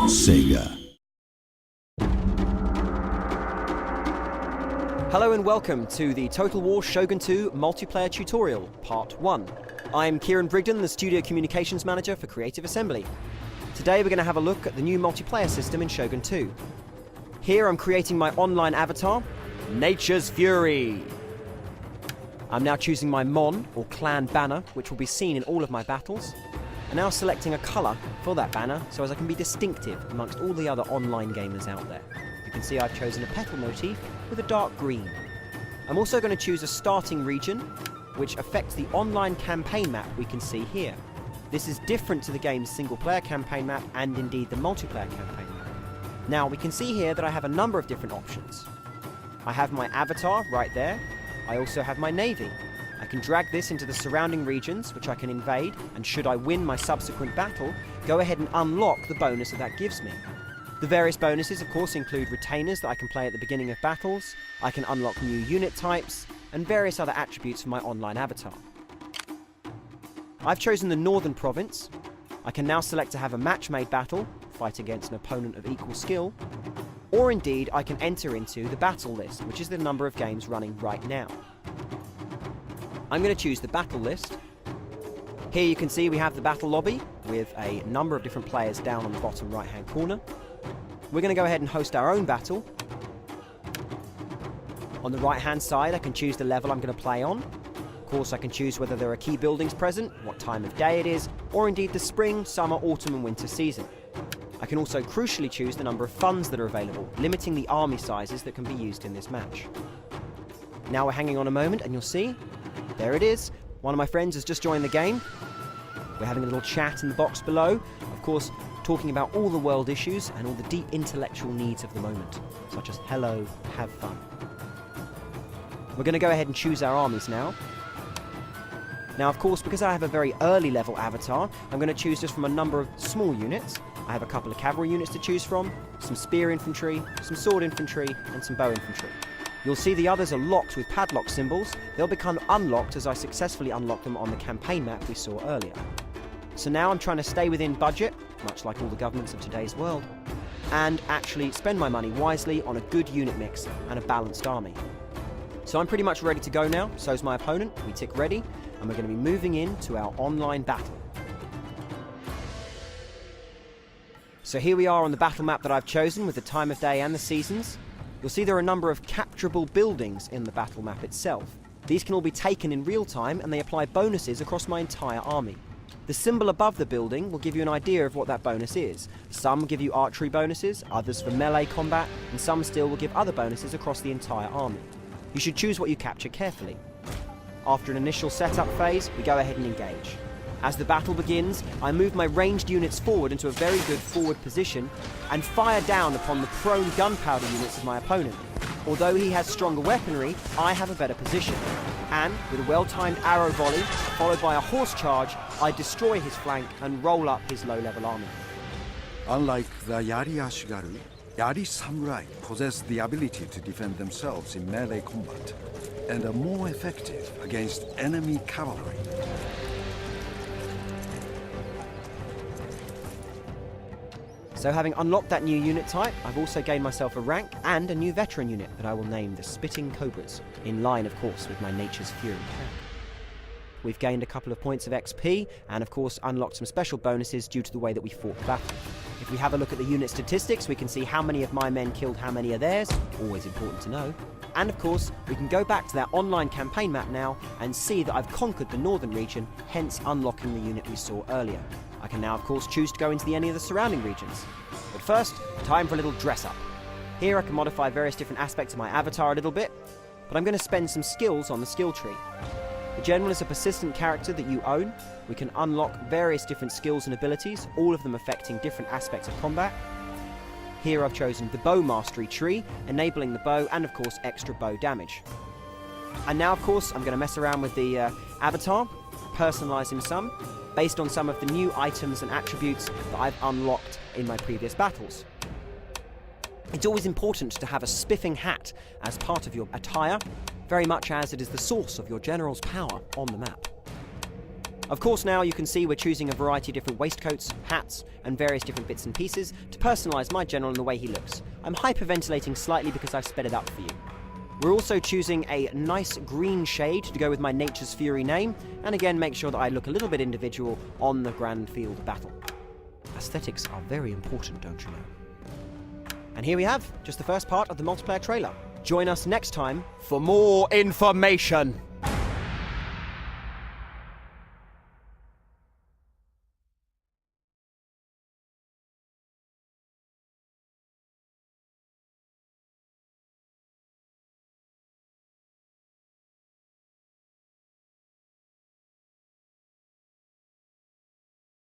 Sega. Hello and welcome to the Total War Shogun 2 multiplayer tutorial, part 1. I'm Kieran Brigden, the Studio Communications Manager for Creative Assembly. Today we're going to have a look at the new multiplayer system in Shogun 2. Here I'm creating my online avatar, Nature's Fury. I'm now choosing my Mon, or clan banner, which will be seen in all of my battles. And now selecting a colour for that banner so as I can be distinctive amongst all the other online gamers out there. You can see I've chosen a petal motif with a dark green. I'm also going to choose a starting region, which affects the online campaign map we can see here. This is different to the game's single-player campaign map and indeed the multiplayer campaign map. Now we can see here that I have a number of different options. I have my avatar right there. I also have my navy. I can drag this into the surrounding regions, which I can invade, and should I win my subsequent battle, go ahead and unlock the bonus that gives me. The various bonuses, of course, include retainers that I can play at the beginning of battles, I can unlock new unit types, and various other attributes for my online avatar. I've chosen the Northern Province. I can now select to have a match-made battle, fight against an opponent of equal skill, or indeed I can enter into the battle list, which is the number of games running right now. I'm going to choose the battle list. Here you can see we have the battle lobby with a number of different players down on the bottom right hand corner. We're going to go ahead and host our own battle. On the right hand side I can choose the level I'm going to play on. Of course I can choose whether there are key buildings present, what time of day it is, or indeed the spring, summer, autumn and winter season. I can also crucially choose the number of funds that are available, limiting the army sizes that can be used in this match. Now we're hanging on a moment and you'll see, there it is. One of my friends has just joined the game. We're having a little chat in the box below, of course talking about all the world issues and all the deep intellectual needs of the moment, such as hello, have fun. We're going to go ahead and choose our armies now. Now of course, because I have a very early level avatar, I'm going to choose just from a number of small units. I have a couple of cavalry units to choose from, some spear infantry, some sword infantry, and some bow infantry. You'll see the others are locked with padlock symbols. They'll become unlocked as I successfully unlock them on the campaign map we saw earlier. So now I'm trying to stay within budget, much like all the governments of today's world, and actually spend my money wisely on a good unit mix and a balanced army. So I'm pretty much ready to go now, so's my opponent. We tick ready, and we're going to be moving into our online battle. So here we are on the battle map that I've chosen with the time of day and the seasons. You'll see there are a number of capturable buildings in the battle map itself. These can all be taken in real time and they apply bonuses across my entire army. The symbol above the building will give you an idea of what that bonus is. Some give you archery bonuses, others for melee combat, and some still will give other bonuses across the entire army. You should choose what you capture carefully. After an initial setup phase, we go ahead and engage. As the battle begins, I move my ranged units forward into a very good forward position and fire down upon the prone gunpowder units of my opponent. Although he has stronger weaponry, I have a better position. And, with a well-timed arrow volley, followed by a horse charge, I destroy his flank and roll up his low-level army. Unlike the Yari Ashigaru, Yari Samurai possess the ability to defend themselves in melee combat and are more effective against enemy cavalry. So having unlocked that new unit type, I've also gained myself a rank and a new veteran unit that I will name the Spitting Cobras, in line of course with my Nature's Fury pack. We've gained a couple of points of XP and of course unlocked some special bonuses due to the way that we fought the battle. If we have a look at the unit statistics, we can see how many of my men killed how many of theirs, always important to know. And of course, we can go back to that online campaign map now and see that I've conquered the northern region, hence unlocking the unit we saw earlier. I can now of course choose to go into any of the surrounding regions. But first, time for a little dress up. Here I can modify various different aspects of my avatar a little bit, but I'm going to spend some skills on the skill tree. The General is a persistent character that you own. We can unlock various different skills and abilities, all of them affecting different aspects of combat. Here I've chosen the Bow Mastery tree, enabling the bow and of course extra bow damage. And now of course I'm going to mess around with the avatar, personalise him some, based on some of the new items and attributes that I've unlocked in my previous battles. It's always important to have a spiffing hat as part of your attire, very much as it is the source of your general's power on the map. Of course, now you can see we're choosing a variety of different waistcoats, hats, and various different bits and pieces to personalise my general and the way he looks. I'm hyperventilating slightly because I've sped it up for you. We're also choosing a nice green shade to go with my Nature's Fury name, and again make sure that I look a little bit individual on the grand field of battle. Aesthetics are very important, don't you know? And here we have just the first part of the multiplayer trailer. Join us next time for more information!